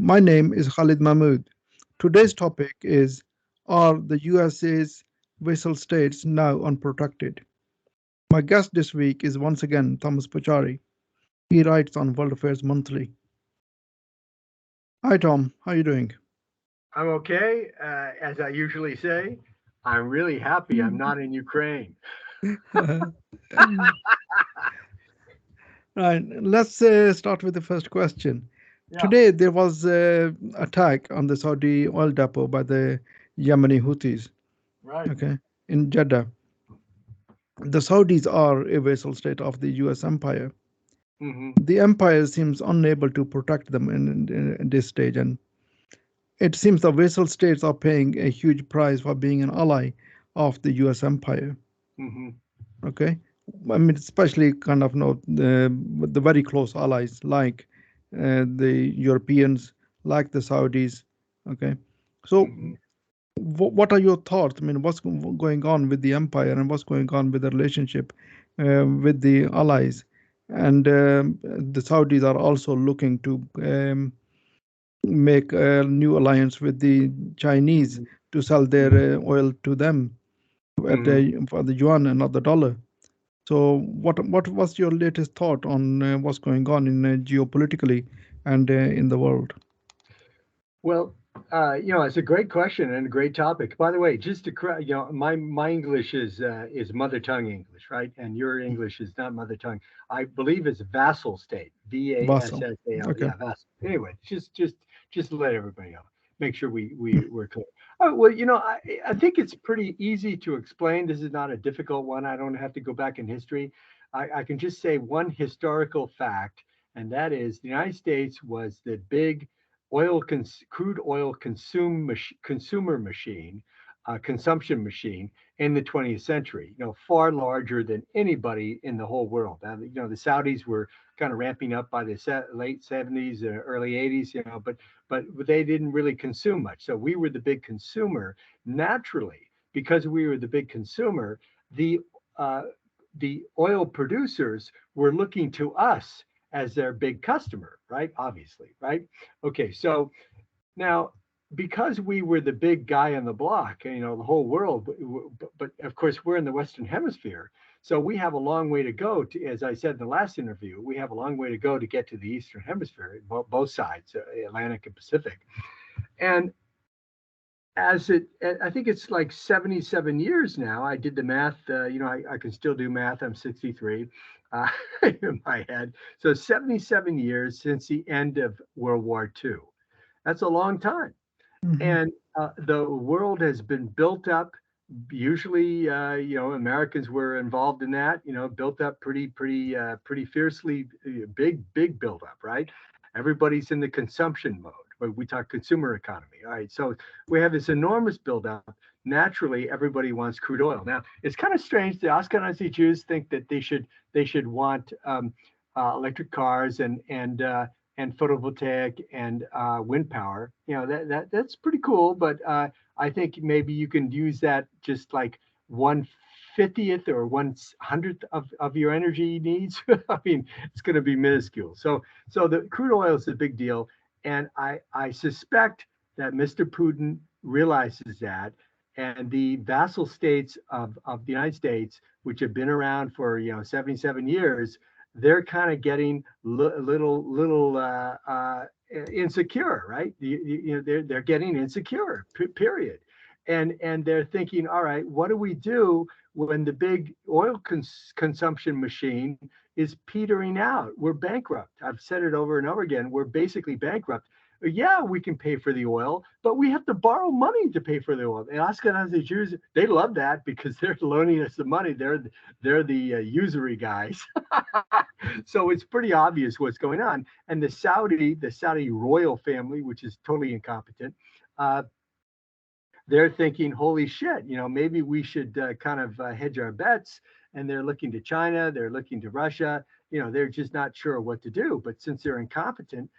My name is Khalid Mahmood. Today's topic is: Are the USA's vassal states now unprotected? My guest this week is once again Thomas Pochari. He writes on World Affairs Monthly. Hi Tom, how are you doing? I'm okay. As I usually say, I'm really happy I'm not in Ukraine. Right, let's start with the first question. Yeah, Today there was an attack on the Saudi oil depot by the Yemeni Houthis, right. okay, in Jeddah. The Saudis are a vassal state of the US empire. Hmm. The empire seems unable to protect them in this stage, and it seems the vassal states are paying a huge price for being an ally of the US empire. Hmm. Okay, I mean, especially kind of the very close allies like the Europeans, like the Saudis. Okay, so Hmm. what are your thoughts? I mean, what's going on with the empire and what's going on with the relationship with the allies? And the Saudis are also looking to make a new alliance with the Chinese Hmm. to sell their Hmm. oil to them at Hmm. for the yuan and not the dollar. So, what was your latest thought on what's going on in geopolitically and in the world? Well, it's a great question and a great topic. By the way, just to correct, my English is mother tongue English, right? And your English is not mother tongue. I believe it's vassal state, Vassal. Vassal. Okay. Yeah, vassal. Anyway, just to let everybody know, make sure we're clear. Oh, well, I think it's pretty easy to explain. This is not a difficult one. I don't have to go back in history. I can just say one historical fact, and that is the United States was the big crude oil consumer machine, consumption machine in the 20th century. Far larger than anybody in the whole world. The Saudis were kind of ramping up by the late 70s, early 80s. But they didn't really consume much. So we were the big consumer naturally because we were the big consumer. The uh, the oil producers were looking to us as their big customer, right? Obviously, right? Okay, so now because we were the big guy on the block, the whole world, but of course we're in the Western Hemisphere, so we have a long way to go. To, as I said in the last interview, we have a long way to go to get to the Eastern Hemisphere, both sides, Atlantic and Pacific, and I think it's like 77 years now. I did the math. I can still do math. I'm 63 uh, in my head. So 77 years since the end of World War II. That's a long time. Hmm. And the world has been built up. Usually, Americans were involved in that. Built up pretty fiercely. Big build up, right? Everybody's in the consumption mode. We talk consumer economy. All right, so we have this enormous buildup. Naturally, everybody wants crude oil. Now, it's kind of strange. The Ashkenazi Jews think that they should want electric cars and photovoltaic and wind power. That's pretty cool. But I think maybe you can use that just like 1/50th or 1/100th of your energy needs. I mean, it's going to be minuscule. So the crude oil is a big deal, and I suspect that Mr. Putin realizes that. And the vassal states of the United States, which have been around for 77 years, they're kind of getting little insecure, right? They're getting insecure. Period. And they're thinking, all right, what do we do when the big oil consumption machine is petering out? We're bankrupt. I've said it over and over again. We're basically bankrupt. Yeah, we can pay for the oil, but we have to borrow money to pay for the oil. And Ashkenazi Jews, they love that because they're loaning us the money. They're the usury guys. So it's pretty obvious what's going on. And the Saudi royal family, which is totally incompetent, uh, they're thinking, holy shit, maybe we should kind of hedge our bets. And they're looking to China, they're looking to Russia. They're just not sure what to do. But since they're incompetent,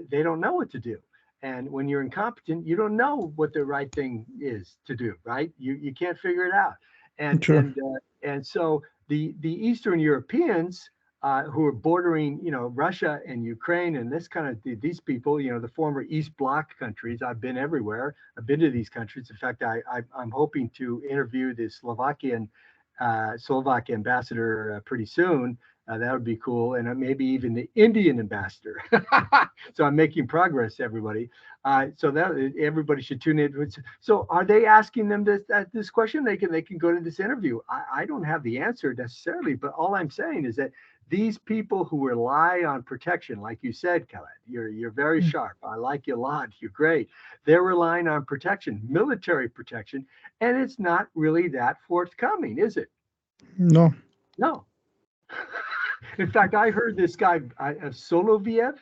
they don't know what to do. And when you're incompetent, you don't know what the right thing is to do, right? You can't figure it out. And Sure. and uh, and so the Eastern Europeans who are bordering, Russia and Ukraine and this kind of these people, the former East Bloc countries. I've been everywhere. I've been to these countries. In fact, I'm hoping to interview the Slovak ambassador pretty soon. That would be cool, and maybe even the Indian ambassador. So I'm making progress, everybody. So that everybody should tune in. So are they asking them this question? They can go to this interview. I don't have the answer necessarily, but all I'm saying is that these people who rely on protection, like you said, Khaled, you're very sharp. I like you a lot. You're great. They're relying on protection, military protection, and it's not really that forthcoming, is it? No. No. In fact, I heard this guy, Soloviev.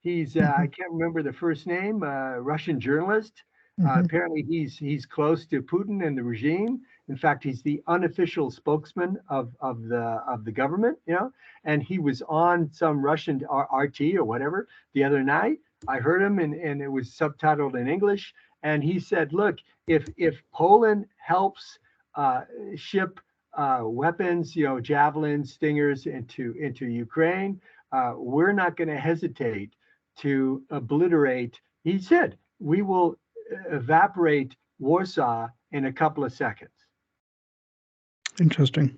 He's I Mhm. can't remember the first name. Russian journalist. Mhm. Apparently, he's close to Putin and the regime. In fact, he's the unofficial spokesman of the government. And he was on some Russian RT or whatever the other night. I heard him, and it was subtitled in English. And he said, "Look, if Poland helps ship weapons, javelins, stingers into Ukraine. We're not going to hesitate to obliterate." He said, "We will evaporate Warsaw in a couple of seconds." Interesting.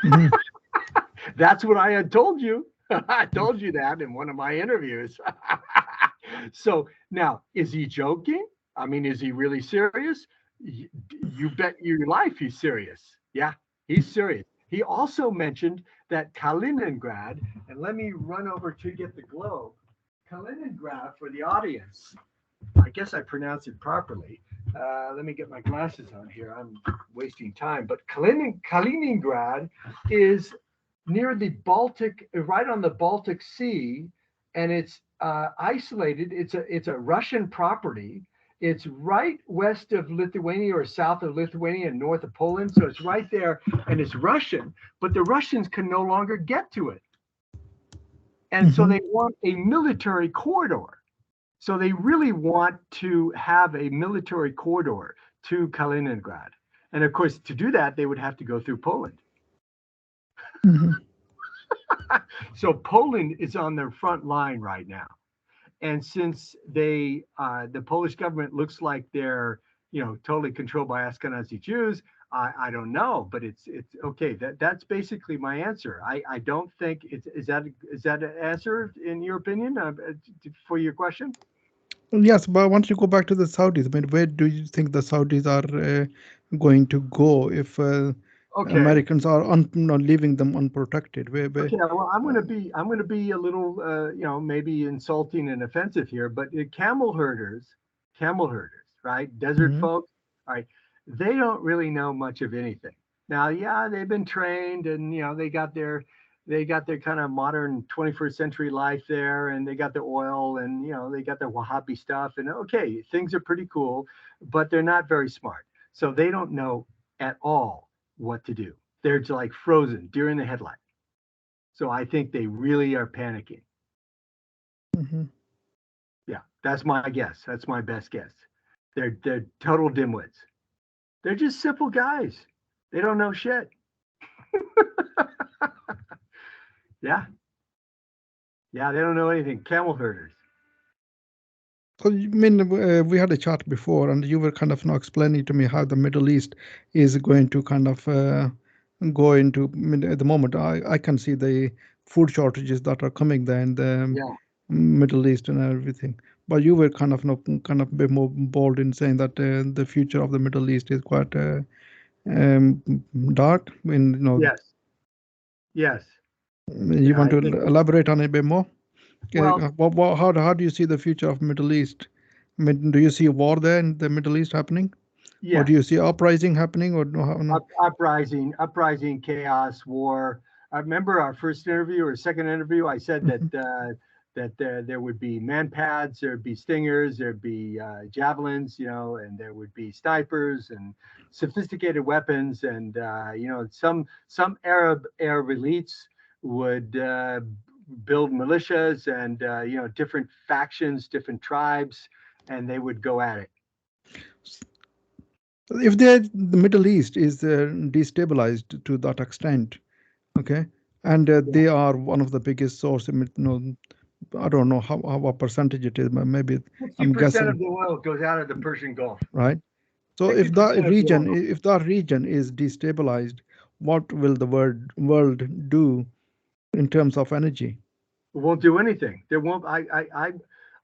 Mhm. That's what I had told you. I told you that in one of my interviews. So now, is he joking? I mean, is he really serious? You bet your life he's serious. Yeah, he's serious. He also mentioned that Kaliningrad, and let me run over to get the globe. Kaliningrad, for the audience, I guess I pronounced it properly. Let me get my glasses on here. I'm wasting time. But Kaliningrad is near the Baltic, right on the Baltic Sea, and it's isolated. It's a Russian property. It's right west of Lithuania or south of Lithuania and north of Poland. So it's right there, and it's Russian. But the Russians can no longer get to it, and so Mhm. they want a military corridor. So they really want to have a military corridor to Kaliningrad. And of course, to do that, they would have to go through Poland. Mhm. So Poland is on their front line right now. And since the Polish government looks like they're, totally controlled by Ashkenazi Jews, I don't know, but it's okay. That's basically my answer. I don't think is that an answer in your opinion for your question? Well, yes, but once you go back to the Saudis, I mean, where do you think the Saudis are going to go if Okay. Americans are not leaving them unprotected? Where Okay, well, I'm going to uh, be I'm going to be a little maybe insulting and offensive here, but camel herders, right? Desert Mhm. folk, all right, they don't really know much of anything. Now, yeah, they've been trained, and they got their kind of modern 21st century life there, and they got their oil, and they got their Wahhabi stuff, and okay, things are pretty cool, but they're not very smart, so they don't know at all what to do. They're just like frozen deer in the headlights. So I think they really are panicking. Mhm. Yeah, that's my guess. That's my best guess. They're total dimwits. They're just simple guys. They don't know shit. Yeah, yeah, they don't know anything. Camel herders. So, I mean, we had a chat before, and you were kind of now explaining to me how the Middle East is going to kind of go into. I mean, at the moment, I can see the food shortages that are coming there in the Yeah, Middle East and everything. But you were kind of kind of a bit more bold in saying that the future of the Middle East is quite um, dark. I mean, yes, yes. you Yeah, want I to think. elaborate on it a bit more? Well, How do you see the future of Middle East? I mean, do you see a war there in the Middle East happening, or do yes. you see uprising happening, or no? No? Uprising, chaos, war. I remember our first interview or second interview. I said that Mhm. there would be manpads, there'd be stingers, there'd be javelins, and there would be snipers and sophisticated weapons, and some Arab elites would build militias and different factions, different tribes, and they would go at it. If the Middle East is destabilized to that extent, okay, and Yeah, they are one of the biggest source. I don't know how what percentage it is, but maybe sixty I'm percent guessing, of the oil goes out of the Persian Gulf. right? So 60% of the oil. if that region is destabilized, what will the world do in terms of energy? Won't do anything. There won't.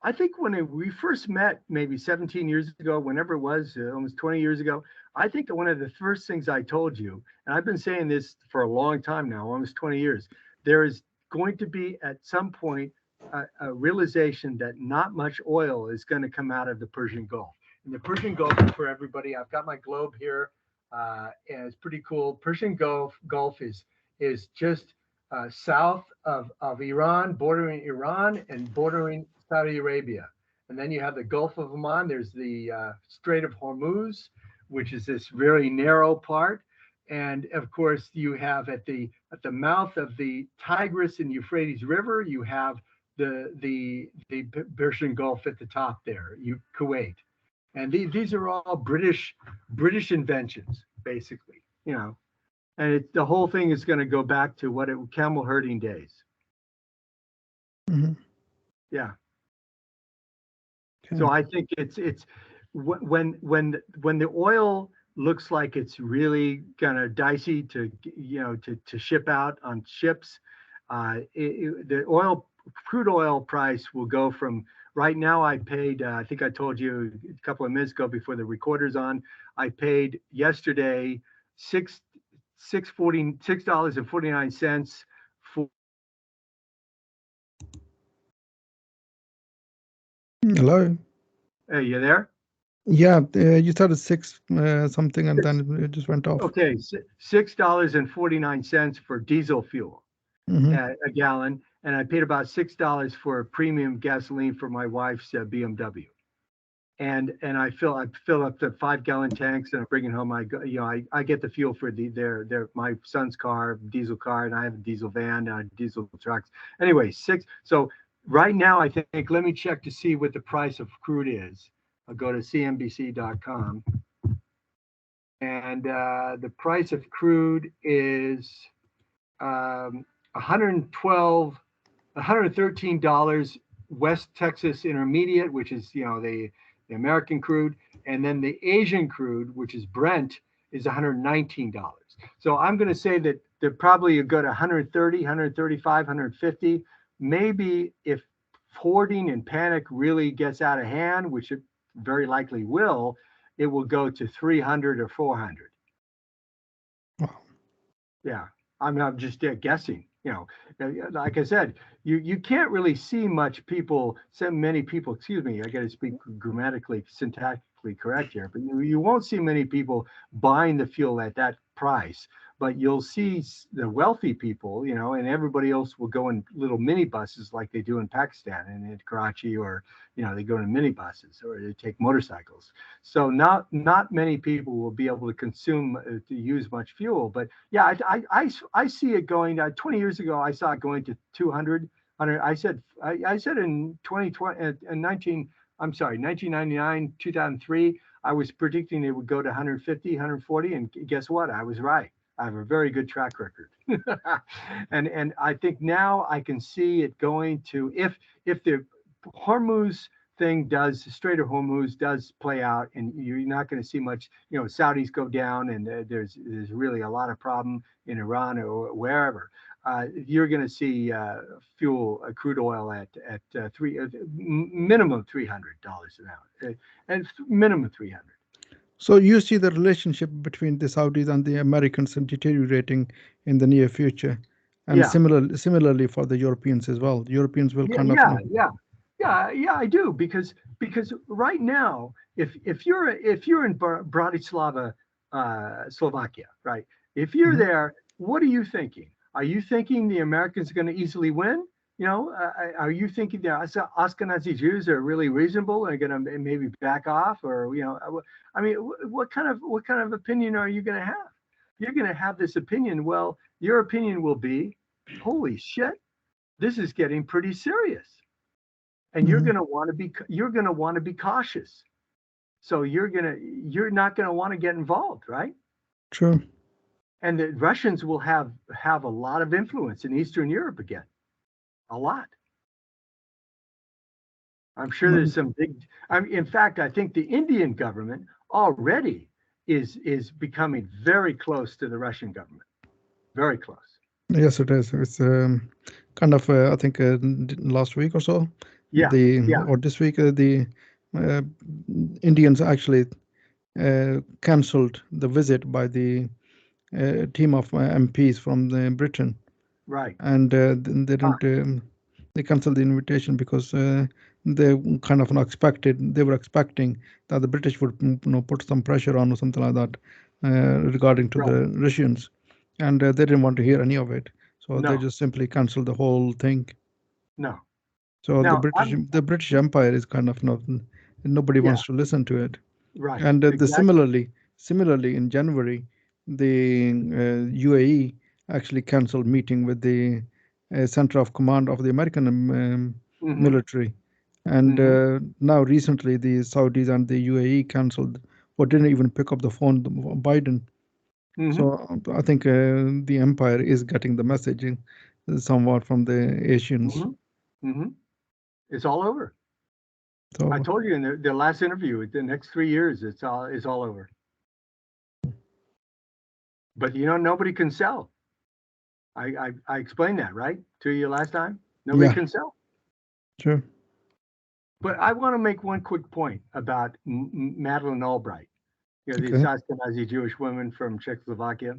I think when we first met, maybe 17 years ago, whenever it was, almost 20 years ago, I think that one of the first things I told you, and I've been saying this for a long time now, almost 20 years, there is going to be at some point a realization that not much oil is going to come out of the Persian Gulf. And the Persian Gulf, for everybody, I've got my globe here, and it's pretty cool. Persian Gulf is just south of Iran, bordering Iran and bordering Saudi Arabia. And then you have the Gulf of Oman. There's the Strait of Hormuz, which is this very narrow part. And of course, you have at the mouth of the Tigris and Euphrates River, you have the Persian Gulf at the top there, Kuwait. And these are all British inventions, basically. And the whole thing is going to go back to camel herding days. Mhm. Yeah. So Okay. I think it's when the oil looks like it's really kind of dicey to ship out on ships, the crude oil price will go from right now. I paid. I think I told you a couple of minutes ago before the recorder's on. I paid yesterday six $6.49 for. Hello. Hey, you there? Yeah, you started six something, and then it just went off. Okay, $6.49 for diesel fuel Hmm. at a gallon, and I paid about $6 for premium gasoline for my wife's BMW. And I fill up the 5 gallon tanks, and I'm bringing home. I get the fuel for their my son's car, diesel car, and I have a diesel van, diesel trucks. Anyway, six. So right now, I think, let me check to see what the price of crude is. I'll go to cnbc.com, and the price of crude is 112, $113 West Texas Intermediate, which is the American crude, and then the Asian crude, which is Brent, is $119. So I'm going to say that they're probably go to 130, 135, 150. Maybe if hoarding and panic really gets out of hand, which it very likely will, it will go to 300 or 400. Wow. Yeah, I'm not just guessing. Like I said, you can't really see much people, so many people. Excuse me, I got to speak grammatically, syntactically correct here, but you won't see many people buying the fuel at that price. But you'll see the wealthy people, and everybody else will go in little minibuses like they do in Pakistan and in Karachi, or they go in minibuses or they take motorcycles. So not many people will be able to consume to use much fuel. But yeah, I see it going. 20 years ago, I saw it going to 200. I said in 2020 and 19. I'm sorry, 1999, 2003. I was predicting it would go to 150, 140, and guess what? I was right. I have a very good track record, and I think now I can see it going to, if the Hormuz thing does, the Strait of Hormuz does play out, and you're not going to see much. Saudis go down, and there's really a lot of problem in Iran or wherever. You're going to see crude oil at minimum $300 an hour, and minimum 300. So you see the relationship between the Saudis and the Americans deteriorating in the near future, and Yeah, similarly for the Europeans as well. The Europeans will yeah, kind of, yeah, yeah. Yeah, I do, because right now, if you're in Bratislava, Slovakia, right? If you're mhm, there, what are you thinking? Are you thinking the Americans are going to easily win? Are you thinking that Ashkenazi Jews are really reasonable and are going to maybe back off, or I mean, what kind of opinion are you going to have? You're going to have this opinion. Well, your opinion will be, holy shit, this is getting pretty serious, and you're mhm, going to want to be cautious. So you're not going to want to get involved, right? true. And the Russians will have a lot of influence in Eastern Europe again, a lot. I'm sure there's Um, some big. In fact, I think the Indian government already is becoming very close to the Russian government, very close. yes, it is. It's kind of I think last week or so, Yeah, yeah, this week the uh, Indians actually cancelled the visit by the team of MPs from Britain, right. and they Ah, didn't. They canceled the invitation because they kind of expected. They were expecting that the British would put some pressure on or something like that regarding to right. the Russians, and they didn't want to hear any of it. So they No, just simply canceled the whole thing. no. So Now I'm The British Empire is kind of not. Nobody yeah, wants to listen to it. right. And Exactly. similarly in January, the UAE actually cancelled meeting with the center of command of the American Mm-hmm. military. And Mm-hmm. now recently, the Saudis and the UAE cancelled or didn't even pick up the phone, Biden. Mm-hmm. So I think the empire is getting the messaging somewhat from the Asians. Mm-hmm. Mm-hmm. It's all over. I So told you in the last interview, the next 3 years, it's all over. But nobody can sell. I explained that right to you last time. Nobody yeah, can sell. sure, But I want to make one quick point about Madeleine Albright. The okay, Ashkenazi Jewish woman from Czechoslovakia.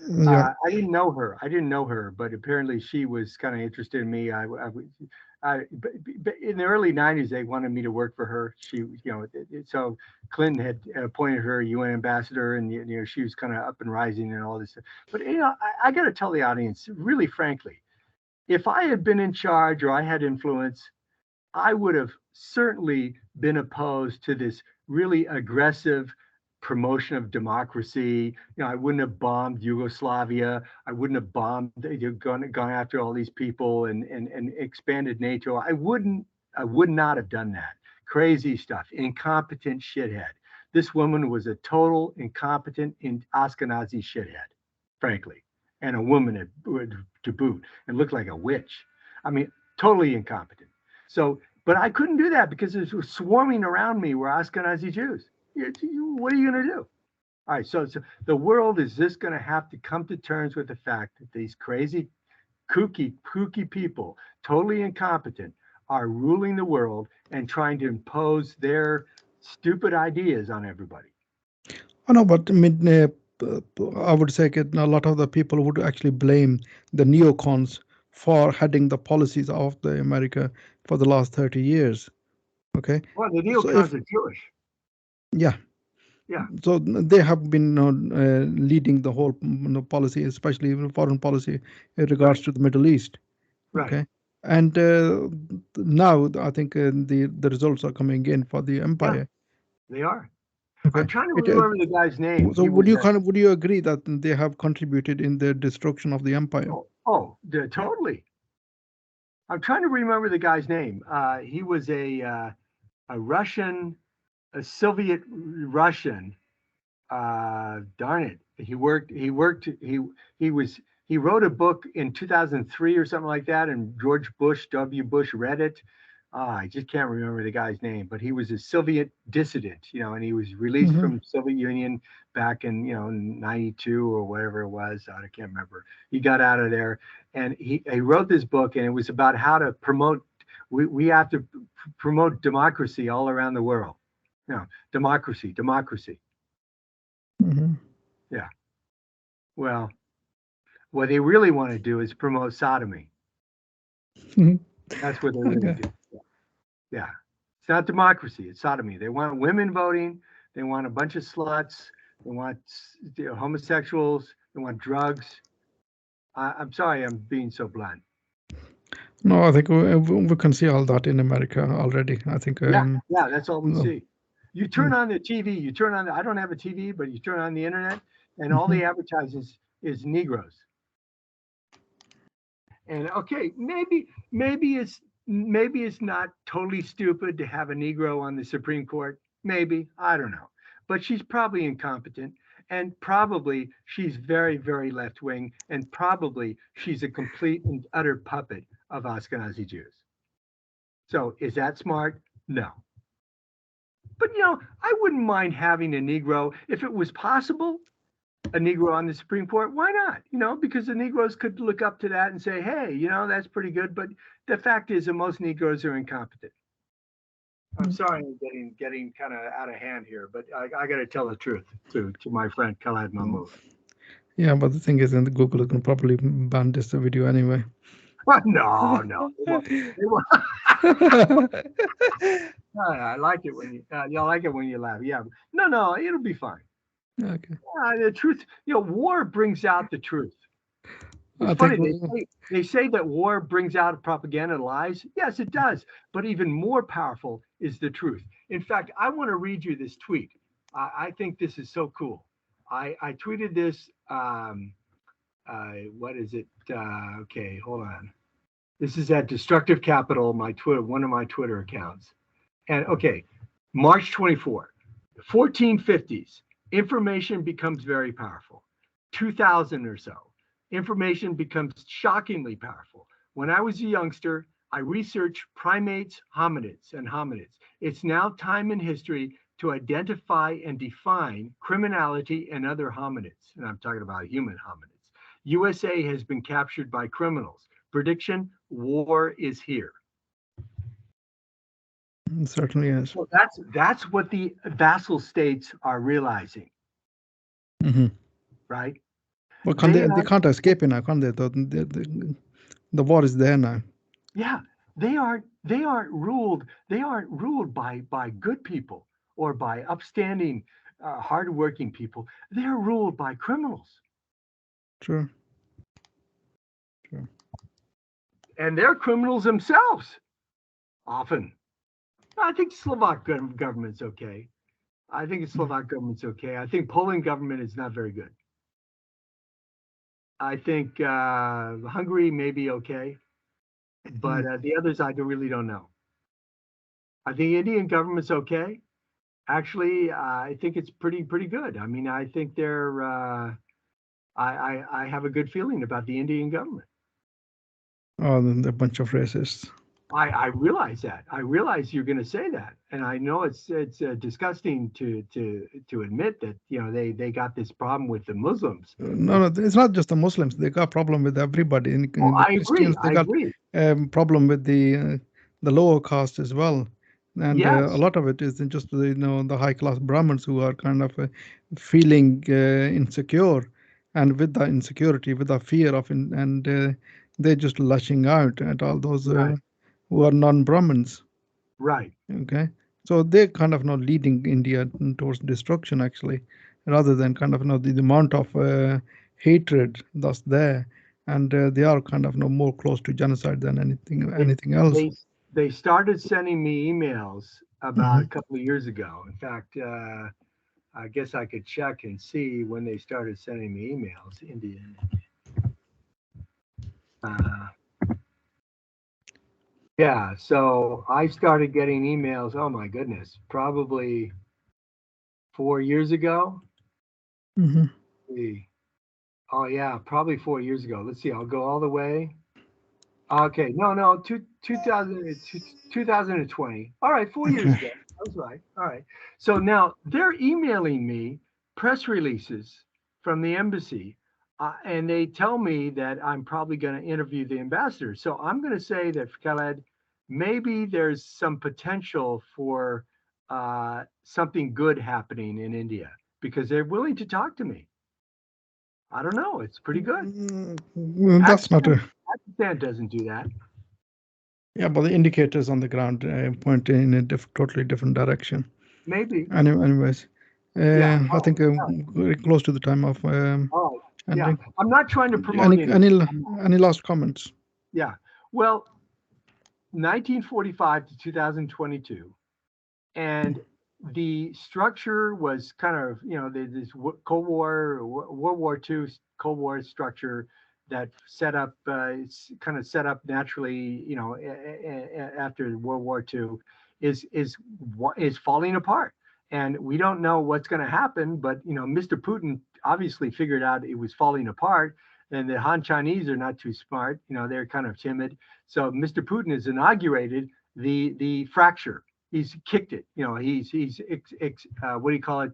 yeah. I didn't know her. I didn't know her, but apparently she was kind of interested in me. But in the early '90s, they wanted me to work for her. So Clinton had appointed her a UN ambassador, and she was kind of up and rising and all this. But I got to tell the audience, really frankly, if I had been in charge or I had influence, I would have certainly been opposed to this really aggressive promotion of democracy. I wouldn't have bombed Yugoslavia. I wouldn't have bombed, gone after all these people and expanded NATO. I would not have done that. Crazy stuff, incompetent shithead. This woman was a total incompetent in Ashkenazi shithead, frankly, and a woman to boot, and looked like a witch. I mean, totally incompetent. So, but I couldn't do that because it was swarming around me were Ashkenazi Jews. What are you going to do? All right, so the world is just going to have to come to terms with the fact that these crazy, kooky people, totally incompetent, are ruling the world and trying to impose their stupid ideas on everybody. I know, but I mean, I would say that a lot of the people would actually blame the neocons for heading the policies of the America for the last 30 years. Okay, Well, the so if neocons are Jewish. yeah, Yeah, so they have been leading the whole policy, especially foreign policy in regards right, to the Middle East. right. Okay, and now I think the results are coming in for the Yeah, empire. they are. I'm Okay, trying to it remember the guy's name. so He was a would you agree that they have contributed in the destruction of the empire? totally. I'm trying to remember the guy's name. He was a Russian, a Soviet Russian. Darn it. He wrote a book in 2003 or something like that, and George Bush, W. Bush read it. I just can't remember the guy's name, but he was a Soviet dissident, and he was released Hmm. from Soviet Union back in, '92 or whatever it was. I can't remember. He got out of there, and he wrote this book, and it was about how to promote. We have to promote democracy all around the world. Democracy, democracy. Hmm. Yeah. Well, what they really want to do is promote sodomy. That's what they really Okay. do. Yeah. It's not democracy, it's sodomy. They want women voting, they want a bunch of sluts, they want homosexuals, they want drugs. I'm sorry I'm being so blunt. No, I think we can see all that in America already. I think Yeah, yeah, that's all we no. see. You turn on the TV, I don't have a TV, but you turn on the internet, and all Mhm. the advertises is Negroes. And okay, maybe it's not totally stupid to have a Negro on the Supreme Court. Maybe, I don't know, but she's probably incompetent. and probably she's very, very left wing, and probably she's a complete and utter puppet of Ashkenazi Jews. So is that smart? No. But I wouldn't mind having a Negro if it was possible, a Negro on the Supreme Court. Why not? Because the Negroes could look up to that and say, hey, that's pretty good. But the fact is that most Negroes are incompetent. I'm sorry, I'm getting kind of out of hand here, but I got to tell the truth to my friend Khaled Mahmood. Yeah, but the thing is, in the Google can probably ban this video anyway. No, no, they won't. I like it when you like it when you laugh. Yeah, no, it'll be fine. Okay. The truth, war brings out the truth. It's I funny think they say that war brings out propaganda and lies. Yes, it does. But even more powerful is the truth. In fact, I want to read you this tweet. I think this is so cool. I tweeted this. What is it? Okay, hold on. This is at Destructive Capital, one of my Twitter accounts. And okay, March 24, 1450s, information becomes very powerful. 2000 or so, information becomes shockingly powerful. When I was a youngster, I researched primates, hominids, and hominids. It's now time in history to identify and define criminality and other hominids. And I'm talking about human hominids. USA has been captured by criminals. Prediction: war is here. it certainly is. So that's what the vassal states are realizing, Mm-hmm. right? But They they are, can't escape it now, can they? The war is there now. yeah, they aren't ruled by good people or by upstanding, hardworking people. They're ruled by criminals, True. True. and they're criminals themselves often. I think Slovak government's okay. I think the Slovak government's okay. I think Poland government is not very good. I think Hungary may be okay, but the others I really don't know. I think Indian government's okay. Actually, I think it's pretty good. I mean, I think they're. I have a good feeling about the Indian government. Oh, then a bunch of racists. I realize that. I realize you're going to say that, and I know it's disgusting to admit that they got this problem with the Muslims. No, no, it's not just the Muslims. They got problem with everybody. Oh, In the I agree. Christians, they I got agree. problem with the lower caste as well, and a Yes. lot of it is in just the high class Brahmins who are kind of feeling insecure, and with the insecurity, with the fear of, and they're just lashing out at all those Right. who are non-Brahmins. Right. Okay, so they're kind of not leading India towards destruction actually, rather than kind of the amount of hatred that's there, and they are kind of more close to genocide than They anything else. they started sending me emails about Hmm. a couple of years ago. In fact, I guess I could check and see when they started sending me emails. Indian. Uh, yeah, so I started getting emails. Oh my goodness, probably 4 years ago. Hmm. Oh yeah, probably 4 years ago. Let's see. I'll go all the way. Okay, no, 2020. All right, 4 years Okay. ago. I was right. All right. So now they're emailing me press releases from the embassy, and they tell me that I'm probably going to interview the ambassador. So I'm going to say that, Khaled, maybe there's some potential for something good happening in India because they're willing to talk to me. I don't know. It's pretty good. That's not Pakistan, a Pakistan doesn't do that. yeah, but the indicators on the ground point in a totally different direction. Maybe. Anyways, Yeah. I Oh, think we're close to the time of oh, yeah. ending. I'm not trying to promote Any anything. any I'm not. any last comments? Yeah. Well, 1945 to 2022, and the structure was kind of this Cold War, World War II Cold War structure that set up kind of set up naturally, after World War II, is falling apart. and we don't know what's going to happen. But Mr. Putin obviously figured out it was falling apart, and the Han Chinese are not too smart. They're kind of timid. So Mr. Putin has inaugurated the fracture. He's kicked it. What do you call it?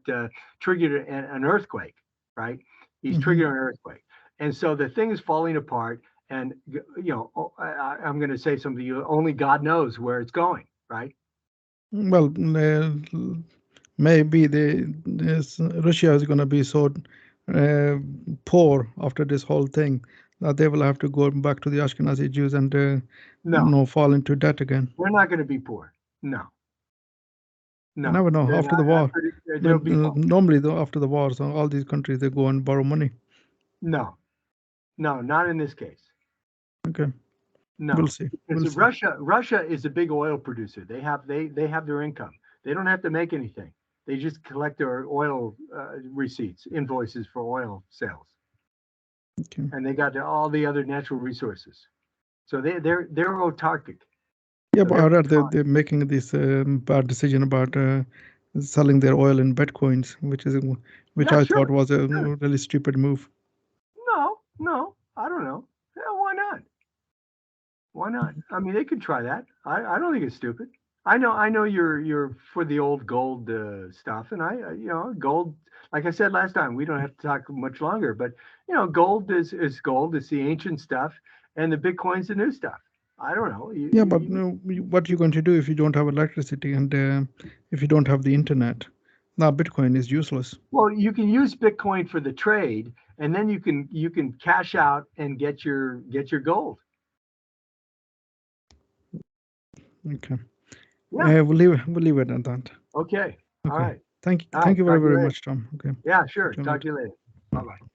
Triggered an earthquake, right? He's Hmm. triggered an earthquake, and so the thing is falling apart. And I'm going to say something. Only God knows where it's going, right? Well, maybe Russia is going to be so uh, poor after this whole thing that they will have to go back to the Ashkenazi Jews and No, fall into debt again. they're not going to be poor. No, You no, never know. they're After not. the war, They'll be fine. normally though, after the wars, all these countries they go and borrow money. No, no, not in this case. Okay, we'll No, see. because We'll see. Russia is a big oil producer. They have their income. They don't have to make anything. They just collect their oil receipts, invoices for oil sales, Okay. and they got all the other natural resources. So they're autarkic. Yeah, So but I they'll be read fine. they're making this bad decision about selling their oil in bitcoins, which Yeah, I sure, thought was a sure. really stupid move. No, no, I don't know. Yeah, why not? Why not? I mean, they could try that. I don't think it's stupid. I know you're for the old gold stuff, and gold. Like I said last time, we don't have to talk much longer, but gold is gold. It's the ancient stuff, and the Bitcoin's the new stuff. I don't know. Yeah, but what are you going to do if you don't have electricity and if you don't have the internet? Now Bitcoin is useless. Well, you can use Bitcoin for the trade, and then you can cash out and get your gold. Okay, Yeah. we'll leave it at that. Okay. All Okay, right. thank All thank right. you very Talk to you very later. much, Tom. Okay, Yeah. Sure. talk to you Talk later. to you later. Bye bye.